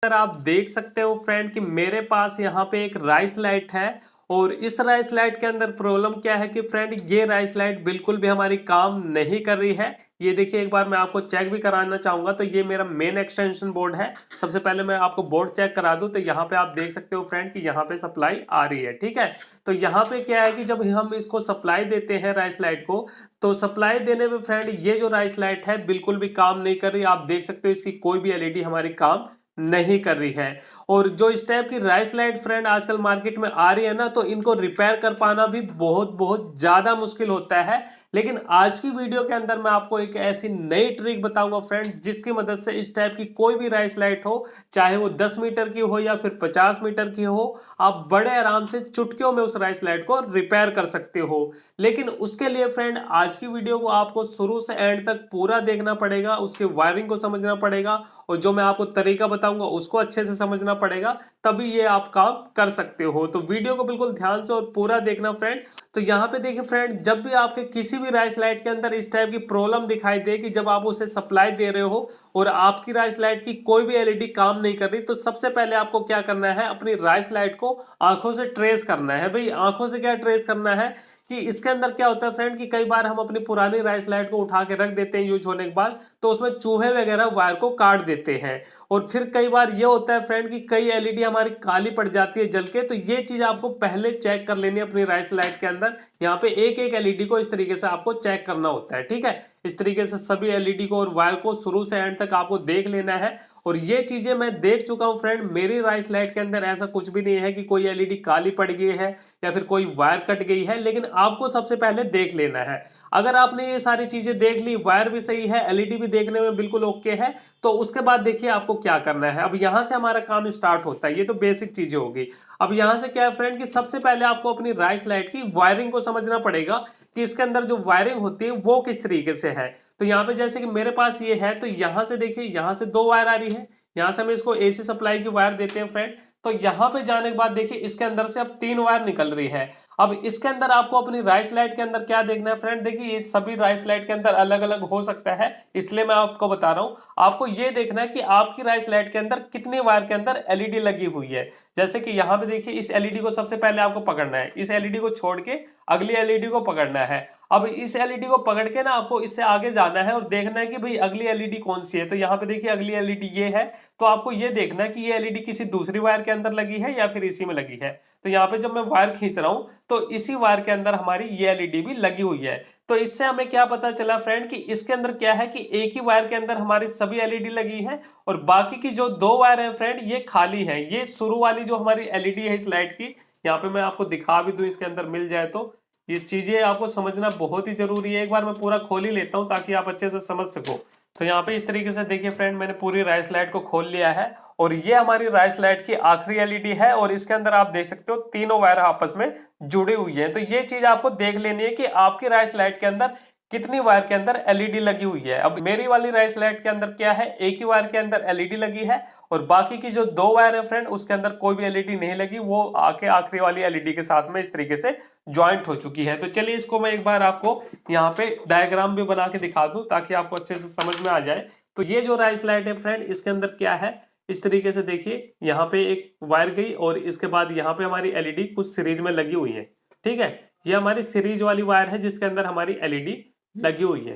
अगर आप देख सकते हो फ्रेंड कि मेरे पास यहाँ पे एक राइस लाइट है और इस राइस लाइट के अंदर प्रॉब्लम क्या है कि फ्रेंड ये राइस लाइट बिल्कुल भी हमारी काम नहीं कर रही है। ये देखिए एक बार मैं आपको चेक भी कराना चाहूंगा। तो ये मेरा मेन एक्सटेंशन बोर्ड है। सबसे पहले मैं आपको बोर्ड चेक करा दूं तो यहाँ पे आप देख सकते हो फ्रेंड कि यहाँ पे सप्लाई आ रही है, ठीक है। तो यहाँ पे क्या है कि जब हम इसको सप्लाई देते हैं राइस लाइट को, तो सप्लाई देने में फ्रेंड ये जो राइस लाइट है बिल्कुल भी काम नहीं कर रही। आप देख सकते हो इसकी कोई भी एलईडी हमारी काम नहीं कर रही है। और जो इस टाइप की राइस लाइट फ्रेंड आजकल मार्केट में आ रही है ना, तो इनको रिपेयर कर पाना भी बहुत बहुत ज्यादा मुश्किल होता है। लेकिन आज की वीडियो के अंदर मैं आपको एक ऐसी नई ट्रिक बताऊंगा फ्रेंड, जिसकी मदद से इस टाइप की कोई भी राइस लाइट हो, चाहे वो 10 मीटर की हो या फिर 50 मीटर की हो, आप बड़े आराम से चुटकियों में उस राइस लाइट को रिपेयर कर सकते हो। लेकिन उसके लिए फ्रेंड आज की वीडियो को आपको शुरू से एंड तक पूरा देखना पड़ेगा, उसके वायरिंग को समझना पड़ेगा और जो मैं आपको तरीका बताऊंगा उसको अच्छे से समझना पड़ेगा, तभी ये आप काम कर सकते हो। तो वीडियो को बिल्कुल ध्यान से और पूरा देखना फ्रेंड। तो यहाँ पे देखिए फ्रेंड, जब भी आपके किसी भी राइस लाइट के अंदर इस टाइप की प्रॉब्लम दिखाई दे कि जब आप उसे सप्लाई दे रहे हो और आपकी राइस लाइट की कोई भी एलईडी काम नहीं कर रही, तो सबसे पहले आपको क्या करना है, अपनी राइस लाइट को आंखों से ट्रेस करना है। भाई आंखों से क्या ट्रेस करना है कि इसके अंदर क्या होता है फ्रेंड कि कई बार हम अपनी पुरानी राइस लाइट को उठा के रख देते हैं यूज होने के बाद, तो उसमें चूहे वगैरह वायर को काट देते हैं। और फिर कई बार ये होता है फ्रेंड कि कई एलईडी हमारी काली पड़ जाती है जल के। तो ये चीज आपको पहले चेक कर लेनी है अपनी राइस लाइट के अंदर। यहाँ पे एक एक एलईडी को इस तरीके से आपको चेक करना होता है, ठीक है। इस तरीके से सभी एलईडी को और वायर को शुरू से एंड तक आपको देख लेना है। और ये चीजें मैं देख चुका हूं फ्रेंड, मेरी राइस लाइट के अंदर ऐसा कुछ भी नहीं है कि कोई एलईडी काली पड़ गई है या फिर कोई वायर कट गई है। लेकिन आपको सबसे पहले देख लेना है। अगर आपने ये सारी चीजें देख ली, वायर भी सही है, एलईडी भी देखने में बिल्कुल ओके है, तो उसके बाद देखिए आपको क्या करना है। अब यहां से हमारा काम स्टार्ट होता है। ये तो बेसिक चीजें होगी। अब यहां से क्या है फ्रेंड कि सबसे पहले आपको अपनी राइस लाइट की वायरिंग को समझना पड़ेगा कि इसके अंदर जो वायरिंग होती है वो किस तरीके से है। तो यहाँ पे जैसे कि मेरे पास ये है, तो यहां से देखिए यहां से दो वायर आ रही है। यहां से हम इसको एसी सप्लाई की वायर देते हैं फ्रेंड। तो यहां पे जाने के बाद देखिए इसके अंदर से अब तीन वायर निकल रही है। अब इसके अंदर आपको अपनी राइस लाइट के अंदर क्या देखना है फ्रेंड, देखिए ये सभी राइस लाइट के अंदर अलग अलग हो सकता है, इसलिए मैं आपको बता रहा हूं। आपको ये देखना है कि आपकी राइस लाइट के अंदर कितनी वायर के अंदर एलईडी लगी हुई है। जैसे कि यहाँ पे देखिए इस एलईडी को सबसे पहले आपको पकड़ना है, इस एलईडी को छोड़ के अगली एलईडी को पकड़ना है। अब इस एलईडी को पकड़ के ना आपको इससे आगे जाना है और देखना है कि भाई अगली एलईडी कौन सी है। तो यहाँ पे देखिए अगली एलईडी ये है। तो आपको ये देखना है कि ये एलईडी किसी दूसरी वायर के अंदर लगी है या फिर इसी में लगी है। तो यहाँ पे जब मैं वायर खींच रहा हूं तो इसी वायर के अंदर हमारी ये एलईडी भी लगी हुई है। तो इससे हमें क्या पता चला फ्रेंड कि इसके अंदर क्या है कि एक ही वायर के अंदर हमारी सभी एलईडी लगी है और बाकी की जो दो वायर है फ्रेंड ये खाली है। ये शुरू वाली जो हमारी एलईडी है इस लाइट की, यहाँ पे मैं आपको दिखा भी दूं इसके अंदर मिल जाए तो। ये चीजें आपको समझना बहुत ही जरूरी है। एक बार मैं पूरा खोल ही लेता हूं ताकि आप अच्छे से समझ सको। तो यहाँ पे इस तरीके से देखिए फ्रेंड, मैंने पूरी राइस लाइट को खोल लिया है और ये हमारी राइस लाइट की आखिरी एलईडी है और इसके अंदर आप देख सकते हो तीनों वायर आपस में जुड़ी हुई है। तो ये चीज आपको देख लेनी है कि आपकी राइस लाइट के अंदर कितनी वायर के अंदर एलईडी लगी हुई है। अब मेरी वाली राइस लाइट के अंदर क्या है, एक ही वायर के अंदर एलईडी लगी है और बाकी की जो दो वायर है फ्रेंड उसके अंदर कोई भी एलईडी नहीं लगी, वो आके आखिरी वाली एलईडी के साथ में इस तरीके से ज्वाइंट हो चुकी है। तो चलिए इसको मैं एक बार आपको यहाँ पे डायग्राम भी बना के दिखा दूं ताकि आपको अच्छे से समझ में आ जाए। तो ये जो राइस लाइट है फ्रेंड इसके अंदर क्या है, इस तरीके से देखिए यहाँ पे एक वायर गई और इसके बाद यहाँ पे हमारी एलईडी कुछ सीरीज में लगी हुई है, ठीक है। ये हमारी सीरीज वाली वायर है जिसके अंदर हमारी एलईडी लगी हुई है।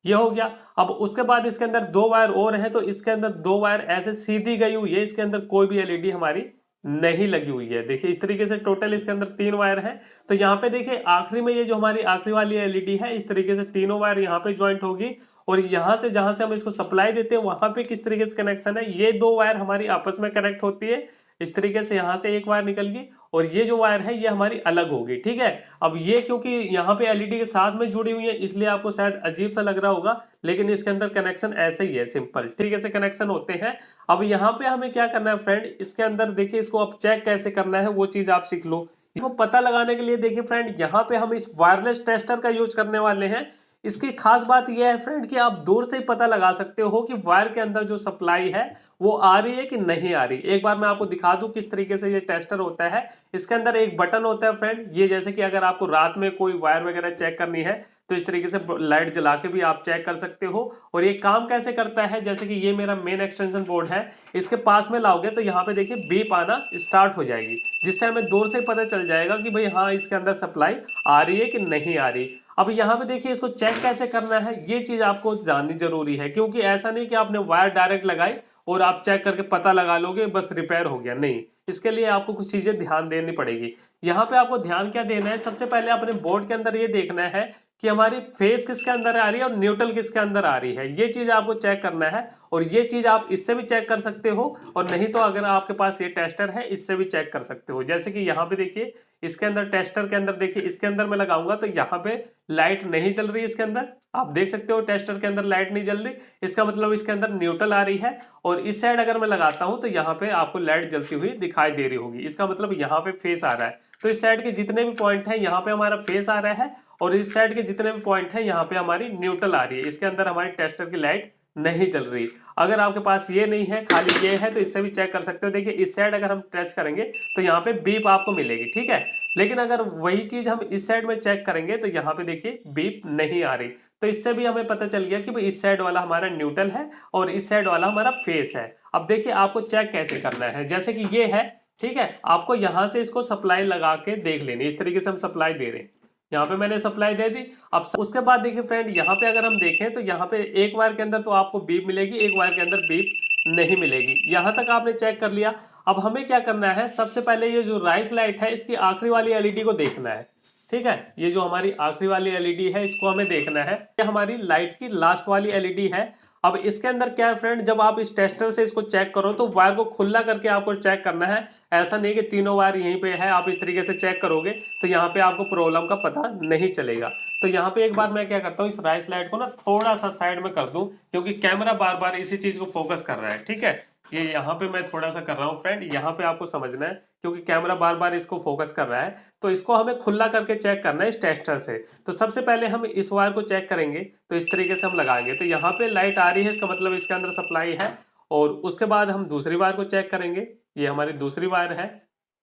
ये हो गया। अब उसके बाद इसके अंदर दो वायर और है, तो इसके अंदर दो वायर ऐसे सीधी गई हुई है, इसके अंदर कोई भी एलईडी हमारी नहीं लगी हुई है। देखिए इस तरीके से टोटल इसके अंदर तीन वायर है। तो यहाँ पे देखिए आखिरी में ये जो हमारी आखिरी वाली एलईडी है इस तरीके से तीनों वायर यहाँ पे ज्वाइंट होगी और यहाँ से जहां से हम इसको सप्लाई देते हैं वहां पे किस तरीके से कनेक्शन है, ये दो वायर हमारी आपस में कनेक्ट होती है। इस तरीके से यहाँ से एक वायर निकल गई और ये जो वायर है ये हमारी अलग होगी, ठीक है। अब ये क्योंकि यहाँ पे एलईडी के साथ में जुड़ी हुई है इसलिए आपको शायद अजीब सा लग रहा होगा, लेकिन इसके अंदर कनेक्शन ऐसे ही है, सिंपल तरीके से कनेक्शन होते हैं। अब यहाँ पे हमें क्या करना है फ्रेंड, इसके अंदर देखिए इसको अब चेक कैसे करना है वो चीज आप सीख लो। इसको पता लगाने के लिए देखिए फ्रेंड यहाँ पे हम इस वायरलेस टेस्टर का यूज करने वाले हैं। इसकी खास बात यह है फ्रेंड कि आप दूर से ही पता लगा सकते हो कि वायर के अंदर जो सप्लाई है वो आ रही है कि नहीं आ रही। एक बार मैं आपको दिखा दूं किस तरीके से ये टेस्टर होता है। इसके अंदर एक बटन होता है फ्रेंड, ये जैसे कि अगर आपको रात में कोई वायर वगैरह चेक करनी है तो इस तरीके से लाइट जला के भी आप चेक कर सकते हो। और ये काम कैसे करता है, जैसे कि ये मेरा मेन एक्सटेंशन बोर्ड है, इसके पास में लाओगे तो यहाँ पे देखिए बीप आना स्टार्ट हो जाएगी, जिससे हमें दूर से पता चल जाएगा कि भाई हाँ इसके अंदर सप्लाई आ रही है कि नहीं आ रही। अब यहाँ पे देखिए इसको चेक कैसे करना है, ये चीज आपको जाननी जरूरी है, क्योंकि ऐसा नहीं कि आपने वायर डायरेक्ट लगाई और आप चेक करके पता लगा लोगे बस रिपेयर हो गया, नहीं। इसके लिए आपको कुछ चीजें ध्यान देनी पड़ेगी। यहाँ पे आपको ध्यान क्या देना है, सबसे पहले अपने बोर्ड के अंदर ये देखना है कि हमारी फेज किसके अंदर आ रही है और न्यूट्रल किसके अंदर आ रही है, ये चीज आपको चेक करना है। और ये चीज आप इससे भी चेक कर सकते हो, और नहीं तो अगर आपके पास ये टेस्टर है इससे भी चेक कर सकते हो। जैसे कि यहाँ पे देखिए इसके अंदर टेस्टर के अंदर देखिए, इसके अंदर मैं लगाऊंगा तो यहाँ पे लाइट नहीं जल रही, इसके अंदर आप देख सकते हो टेस्टर के अंदर लाइट नहीं जल रही, इसका मतलब इसके अंदर न्यूट्रल आ रही है। और इस साइड अगर मैं लगाता हूं तो यहाँ पे आपको लाइट जलती हुई दिखाई दे रही होगी, इसका मतलब यहाँ पे फेस आ रहा है। तो इस साइड के जितने भी पॉइंट हैं यहाँ पे हमारा फेस आ रहा है, और इस साइड के जितने भी पॉइंट हैं यहाँ पे हमारी न्यूट्रल आ रही है, इसके अंदर हमारी टेस्टर की लाइट नहीं जल रही। अगर आपके पास ये नहीं है, खाली ये है, तो इससे भी चेक कर सकते हो। देखिए इस साइड अगर हम टच करेंगे तो यहाँ पे बीप आपको मिलेगी, ठीक है। लेकिन अगर वही चीज हम इस साइड में चेक करेंगे तो यहाँ पे देखिए बीप नहीं आ रही। तो इससे भी हमें पता चल गया कि भाई इस साइड वाला हमारा न्यूट्रल है और इस साइड वाला हमारा फेस है। अब देखिए आपको चेक कैसे करना है, जैसे कि ये है, ठीक है, आपको यहाँ से इसको सप्लाई लगा के देख लेनी, इस तरीके से हम सप्लाई दे रहे हैं। यहाँ पे मैंने सप्लाई दे दी। अब उसके बाद देखिए फ्रेंड, यहाँ पे अगर हम देखें तो यहाँ पे एक वायर के अंदर तो आपको बीप मिलेगी, एक वायर के अंदर बीप नहीं मिलेगी। यहाँ तक आपने चेक कर लिया। अब हमें क्या करना है, सबसे पहले ये जो राइस लाइट है इसकी आखिरी वाली एलईडी को देखना है, ठीक है। ये जो हमारी आखिरी वाली एलईडी है इसको हमें देखना है, ये हमारी लाइट की लास्ट वाली एलईडी है। अब इसके अंदर क्या है फ्रेंड, जब आप इस टेस्टर से इसको चेक करो तो वायर को खुला करके आपको चेक करना है। ऐसा नहीं कि तीनों वायर यहीं पे है, आप इस तरीके से चेक करोगे तो यहाँ पे आपको प्रॉब्लम का पता नहीं चलेगा। तो यहाँ पे एक बार मैं क्या करता हूँ, इस राइस लाइट को ना थोड़ा सा साइड में कर दूं, क्योंकि कैमरा बार बार इसी चीज को फोकस कर रहा है, ठीक है। ये यहाँ पे मैं थोड़ा सा कर रहा हूँ फ्रेंड, यहाँ पे आपको समझना है, क्योंकि कैमरा बार बार इसको फोकस कर रहा है। तो इसको हमें खुला करके चेक करना है इस टेस्टर से। तो सबसे पहले हम इस वायर को चेक करेंगे, तो इस तरीके से हम लगाएंगे तो यहाँ पे लाइट आ रही है, इसका मतलब इसके अंदर सप्लाई है। और उसके बाद हम दूसरी वायर को चेक करेंगे, ये हमारी दूसरी वायर है,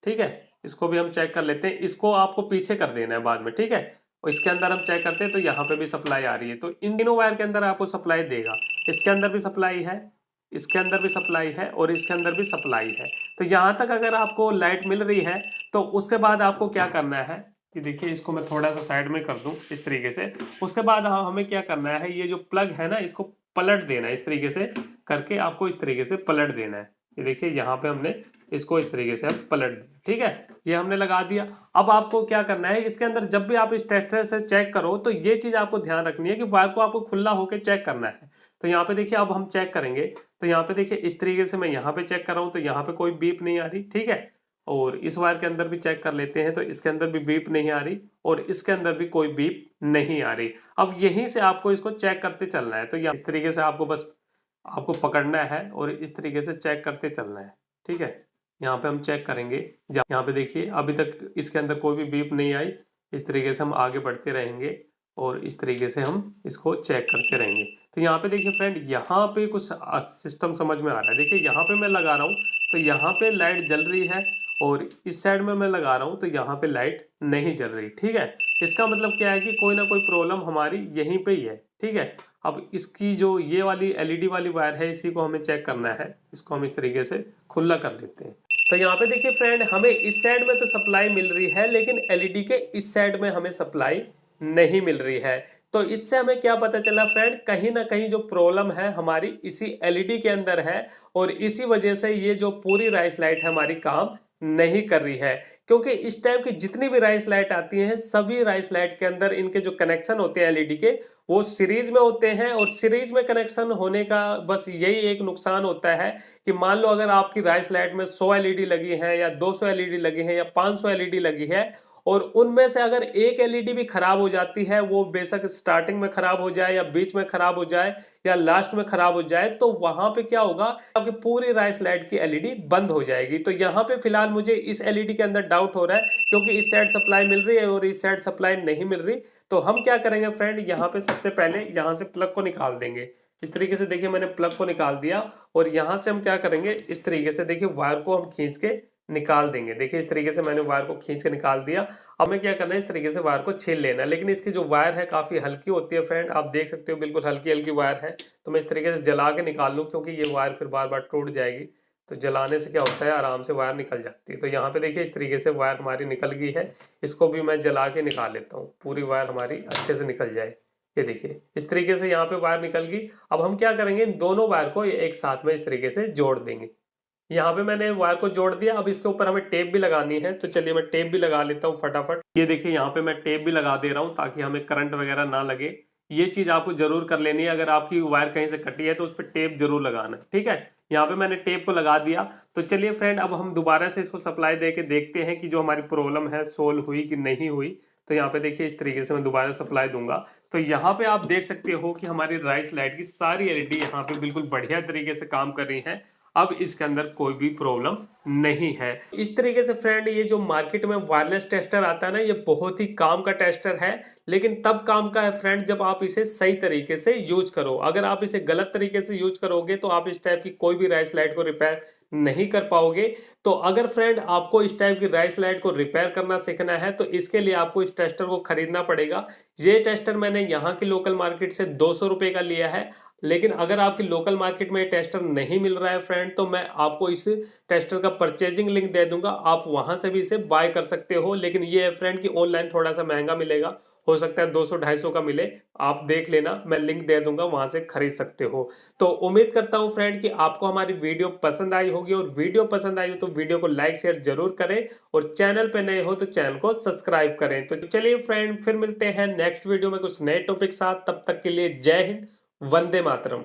ठीक है। इसको भी हम चेक कर लेते हैं, इसको आपको पीछे कर देना है बाद में, ठीक है। और इसके अंदर हम चेक करते हैं तो यहाँ पे भी सप्लाई आ रही है, तो इन तीनों वायर के अंदर आपको सप्लाई देगा। इसके अंदर भी सप्लाई है, इसके अंदर भी सप्लाई है, और इसके अंदर भी सप्लाई है। तो यहाँ तक अगर आपको लाइट मिल रही है तो उसके बाद आपको क्या करना है कि देखिए इसको मैं थोड़ा सा साइड में कर दूं इस तरीके से। उसके बाद हमें क्या करना है, ये जो प्लग है ना इसको पलट देना है, इस तरीके से करके आपको इस तरीके से पलट देना है। ये देखिए यहाँ पे हमने इसको इस तरीके से पलट दिया, ठीक है, ये हमने लगा दिया। अब आपको क्या करना है, इसके अंदर जब भी आप इस टेस्टर से चेक करो तो ये चीज आपको ध्यान रखनी है कि वायर को आपको खुला होकर चेक करना है। तो यहाँ पे देखिए अब हम चेक करेंगे तो यहाँ पे देखिए इस तरीके से मैं यहाँ पे चेक कर रहा हूँ तो यहाँ पे कोई बीप नहीं आ रही, ठीक है। और इस वायर के अंदर भी चेक कर लेते हैं तो इसके अंदर भी बीप नहीं आ रही, और इसके अंदर भी कोई बीप नहीं आ रही। अब यहीं से आपको इसको चेक करते चलना है। तो यहाँ इस तरीके से आपको बस आपको पकड़ना है और इस तरीके से चेक करते चलना है, ठीक है। यहाँ पे हम चेक करेंगे, यहाँ पे देखिए अभी तक इसके अंदर कोई भी बीप नहीं आई। इस तरीके से हम आगे बढ़ते रहेंगे और इस तरीके से हम इसको चेक करते रहेंगे। तो यहाँ पे देखिए फ्रेंड, यहाँ पे कुछ सिस्टम समझ में आ रहा है। देखिए यहाँ पे मैं लगा रहा हूँ तो यहाँ पे लाइट जल रही है, और इस साइड में मैं लगा रहा हूँ तो यहाँ पे लाइट नहीं जल रही, ठीक है। इसका मतलब क्या है कि कोई ना कोई प्रॉब्लम हमारी यहीं पे ही है, ठीक है। अब इसकी जो ये वाली एलईडी वाली वायर है इसी को हमें चेक करना है, इसको हम इस तरीके से खुला कर देते हैं। तो यहाँ पे देखिए फ्रेंड, हमें इस साइड में तो सप्लाई मिल रही है, लेकिन एलईडी के इस साइड में हमें सप्लाई नहीं मिल रही है। तो इससे हमें क्या पता चला फ्रेंड, कहीं ना कहीं जो प्रॉब्लम है हमारी इसी एलईडी के अंदर है, और इसी वजह से ये जो पूरी राइस लाइट है हमारी काम नहीं कर रही है। क्योंकि इस टाइप की जितनी भी राइस लाइट आती हैं, सभी राइस लाइट के अंदर इनके जो कनेक्शन होते हैं एलईडी के, वो सीरीज में होते हैं। और सीरीज में कनेक्शन होने का बस यही एक नुकसान होता है कि मान लो अगर आपकी राइस लाइट में 100 एलईडी लगी है, या 200 एलईडी लगी है, या 500 एलईडी लगी है, और उनमें से अगर एक एलईडी भी खराब हो जाती है, वो बेशक स्टार्टिंग में खराब हो जाए या बीच में खराब हो जाए या लास्ट में खराब हो जाए, तो वहां पे क्या होगा, आपकी पूरी राइस लाइट की एलईडी बंद हो जाएगी। तो यहाँ पे फिलहाल मुझे इस एलईडी के अंदर डाउट हो रहा है, क्योंकि इस साइड सप्लाई मिल रही है और इस साइड सप्लाई नहीं मिल रही। तो हम क्या करेंगे फ्रेंड, यहाँ पे सबसे पहले यहाँ से प्लग को निकाल देंगे। इस तरीके से देखिए मैंने प्लग को निकाल दिया, और यहाँ से हम क्या करेंगे, इस तरीके से देखिए वायर को हम खींच के निकाल देंगे। देखिए इस तरीके से मैंने वायर को खींच के निकाल दिया। अब हमें क्या करना है, इस तरीके से वायर को छील लेना है। लेकिन इसकी जो वायर है काफी हल्की होती है फ्रेंड, आप देख सकते हो बिल्कुल हल्की हल्की वायर है। तो मैं इस तरीके से जला के निकाल लूँ, क्योंकि ये वायर फिर बार बार टूट जाएगी। तो जलाने से क्या होता है, आराम से वायर निकल जाती है। तो यहाँ पे देखिए इस तरीके से वायर हमारी निकल गई है। इसको भी मैं जला के निकाल लेता हूँ, पूरी वायर हमारी अच्छे से निकल जाए। ये देखिए इस तरीके से यहाँ पे वायर निकल गई। अब हम क्या करेंगे, इन दोनों वायर को एक साथ में इस तरीके से जोड़ देंगे। यहाँ पे मैंने वायर को जोड़ दिया। अब इसके ऊपर हमें टेप भी लगानी है, तो चलिए मैं टेप भी लगा लेता हूँ फटाफट। ये देखिए यहाँ पे मैं टेप भी लगा दे रहा हूँ, ताकि हमें करंट वगैरह ना लगे। ये चीज आपको जरूर कर लेनी है, अगर आपकी वायर कहीं से कटी है तो उस पर टेप जरूर लगाना है, ठीक है। यहाँ पे मैंने टेप को लगा दिया। तो चलिए फ्रेंड, अब हम दोबारा से इसको सप्लाई दे के देखते हैं कि जो हमारी प्रॉब्लम है सोल्व हुई कि नहीं हुई। तो यहाँ पे देखिए इस तरीके से मैं दोबारा सप्लाई दूंगा। तो यहाँ पे आप देख सकते हो कि हमारी राइस लाइट की सारी एलईडी यहाँ पे बिल्कुल बढ़िया तरीके से काम कर रही है। अब इसके अंदर कोई भी प्रॉब्लम नहीं है। इस तरीके से फ्रेंड, ये जो मार्केट में वायरलेस टेस्टर आता है ना, ये बहुत ही काम का टेस्टर है। लेकिन तब काम का है फ्रेंड जब आप इसे सही तरीके से यूज करो। अगर आप इसे गलत तरीके से यूज करोगे तो आप इस टाइप की कोई भी राइस लाइट को रिपेयर नहीं कर पाओगे। तो अगर फ्रेंड आपको इस टाइप की राइस लाइट को रिपेयर करना सीखना है, तो इसके लिए आपको इस टेस्टर को खरीदना पड़ेगा। ये टेस्टर मैंने यहाँ की लोकल मार्केट से 200 रुपए का लिया है। लेकिन अगर आपकी लोकल मार्केट में ये टेस्टर नहीं मिल रहा है फ्रेंड, तो मैं आपको इस टेस्टर का परचेजिंग लिंक दे दूंगा, आप वहां से भी इसे बाय कर सकते हो। लेकिन ये है फ्रेंड कि ऑनलाइन थोड़ा सा महंगा मिलेगा, हो सकता है 200-250 का मिले। आप देख लेना, मैं लिंक दे दूंगा, वहां से खरीद सकते हो। तो उम्मीद करता हूं फ्रेंड कि आपको हमारी वीडियो पसंद आई होगी, और वीडियो पसंद आई हो तो वीडियो को लाइक शेयर जरूर करें, और चैनल पे नए हो तो चैनल को सब्सक्राइब करें। तो चलिए फ्रेंड, फिर मिलते हैं नेक्स्ट वीडियो में कुछ नए टॉपिक साथ। तब तक के लिए जय हिंद, वंदे मातरम।